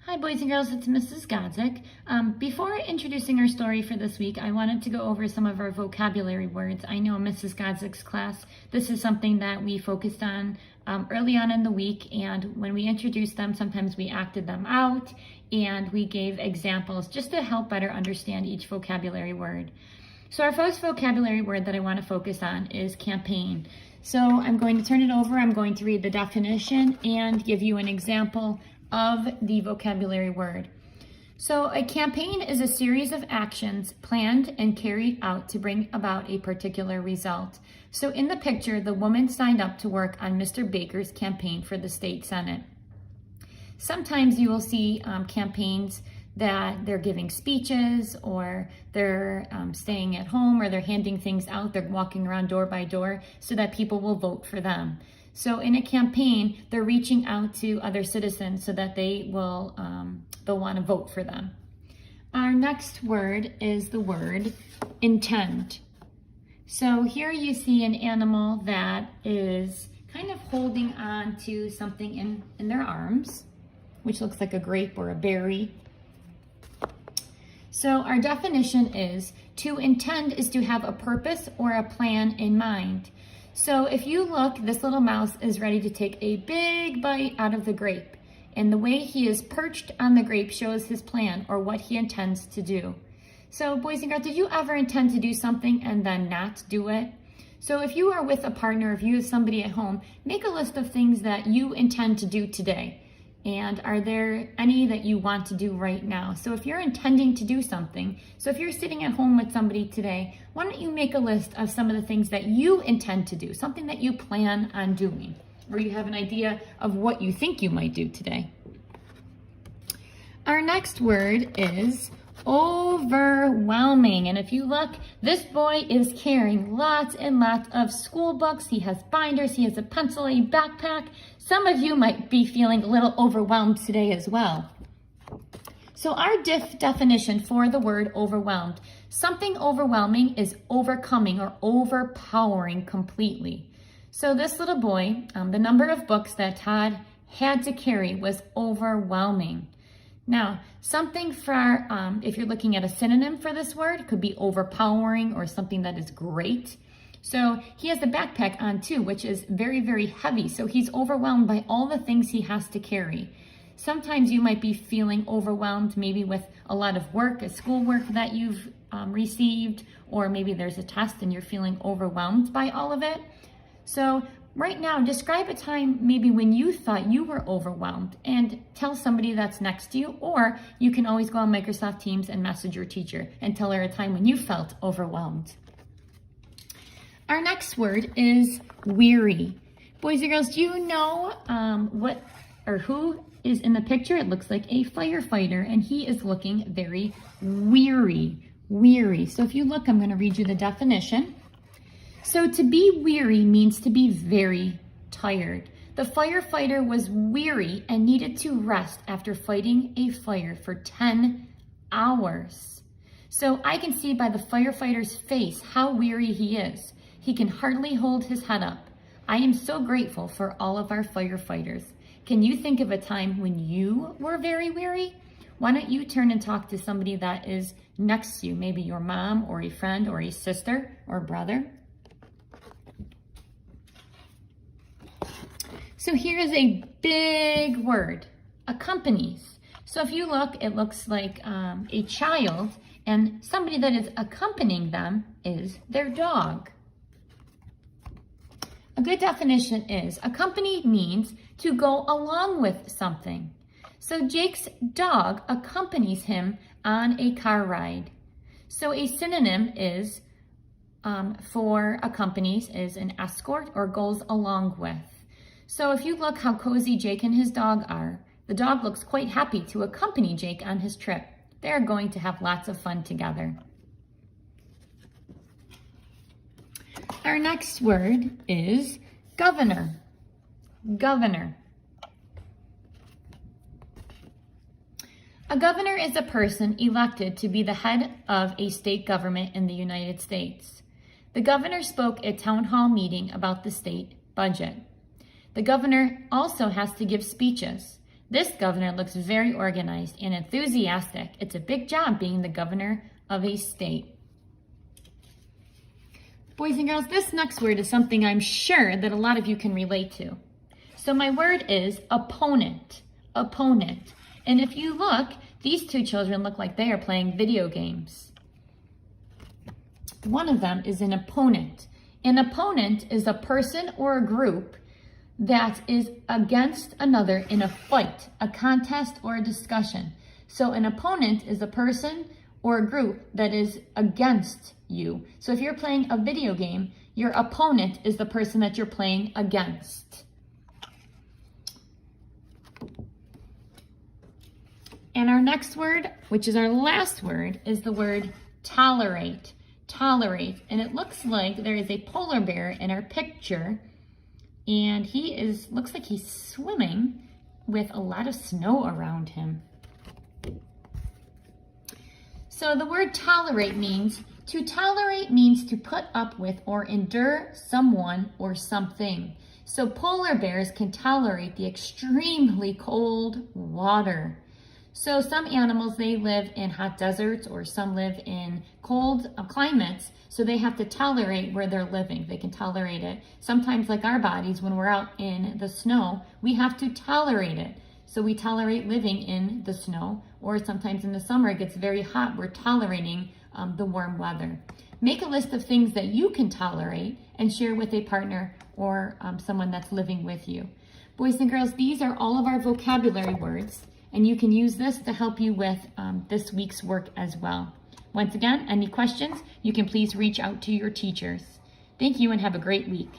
Hi boys and girls, it's Mrs. Godzik. Before introducing our story for this week, I wanted to go over some of our vocabulary words. I know in Mrs. Godzik's class, this is something that we focused on early on in the week, and when we introduced them, sometimes we acted them out and we gave examples just to help better understand each vocabulary word. So our first vocabulary word that I want to focus on is campaign. So I'm going to turn it over, I'm going to read the definition and give you an example of the vocabulary word. So a campaign is a series of actions planned and carried out to bring about a particular result. So in the picture, the woman signed up to work on Mr. Baker's campaign for the state senate. Sometimes you will see campaigns that they're giving speeches, or they're staying at home, or they're handing things out, they're walking around door by door so that people will vote for them. So in a campaign, they're reaching out to other citizens so that they'll want to vote for them. Our next word is the word intend. So here you see an animal that is kind of holding on to something in their arms, which looks like a grape or a berry. So our definition is to intend is to have a purpose or a plan in mind. So if you look, this little mouse is ready to take a big bite out of the grape. And the way he is perched on the grape shows his plan or what he intends to do. So boys and girls, did you ever intend to do something and then not do it? So if you are with a partner, if you have somebody at home, make a list of things that you intend to do today. And are there any that you want to do right now? So if you're intending to do something, so if you're sitting at home with somebody today, why don't you make a list of some of the things that you intend to do, something that you plan on doing, or you have an idea of what you think you might do today. Our next word is overwhelming. And if you look, this boy is carrying lots and lots of school books. He has binders, he has a pencil, a backpack. Some of you might be feeling a little overwhelmed today as well. So our definition for the word overwhelmed, something overwhelming is overcoming or overpowering completely. So this little boy, the number of books that Todd had to carry was overwhelming. Now, something for, if you're looking at a synonym for this word, could be overpowering or something that is great. So he has a backpack on too, which is very, very heavy. So he's overwhelmed by all the things he has to carry. Sometimes you might be feeling overwhelmed, maybe with a lot of work, a schoolwork that you've received, or maybe there's a test and you're feeling overwhelmed by all of it. So right now, describe a time maybe when you thought you were overwhelmed and tell somebody that's next to you, or you can always go on Microsoft Teams and message your teacher and tell her a time when you felt overwhelmed. Our next word is weary. Boys and girls, do you know what or who is in the picture? It looks like a firefighter, and he is looking very weary. So if you look, I'm going to read you the definition. So to be weary means to be very tired. The firefighter was weary and needed to rest after fighting a fire for 10 hours. So I can see by the firefighter's face how weary he is. He can hardly hold his head up. I am so grateful for all of our firefighters. Can you think of a time when you were very weary? Why don't you turn and talk to somebody that is next to you, maybe your mom or a friend or a sister or brother. So here's a big word, accompanies. So if you look, it looks like a child, and somebody that is accompanying them is their dog. A good definition is accompany means to go along with something. So Jake's dog accompanies him on a car ride. So a synonym is for accompanies is an escort or goes along with. So if you look how cozy Jake and his dog are, the dog looks quite happy to accompany Jake on his trip. They're going to have lots of fun together. Our next word is governor. Governor. A governor is a person elected to be the head of a state government in the United States. The governor spoke at town hall meeting about the state budget. The governor also has to give speeches. This governor looks very organized and enthusiastic. It's a big job being the governor of a state. Boys and girls, this next word is something I'm sure that a lot of you can relate to. So my word is opponent, opponent. And if you look, these two children look like they are playing video games. One of them is an opponent. An opponent is a person or a group that is against another in a fight, a contest, or a discussion. So an opponent is a person or a group that is against you. So if you're playing a video game, your opponent is the person that you're playing against. And our next word, which is our last word, is the word tolerate. Tolerate. And it looks like there is a polar bear in our picture, and looks like he's swimming with a lot of snow around him. So the word tolerate means to put up with or endure someone or something. So polar bears can tolerate the extremely cold water. So some animals, they live in hot deserts, or some live in cold climates, so they have to tolerate where they're living. They can tolerate it. Sometimes, like our bodies, when we're out in the snow, we have to tolerate it. So we tolerate living in the snow, or sometimes in the summer it gets very hot. We're tolerating the warm weather. Make a list of things that you can tolerate and share with a partner or someone that's living with you. Boys and girls, these are all of our vocabulary words, and you can use this to help you with this week's work as well. Once again, any questions, you can please reach out to your teachers. Thank you and have a great week.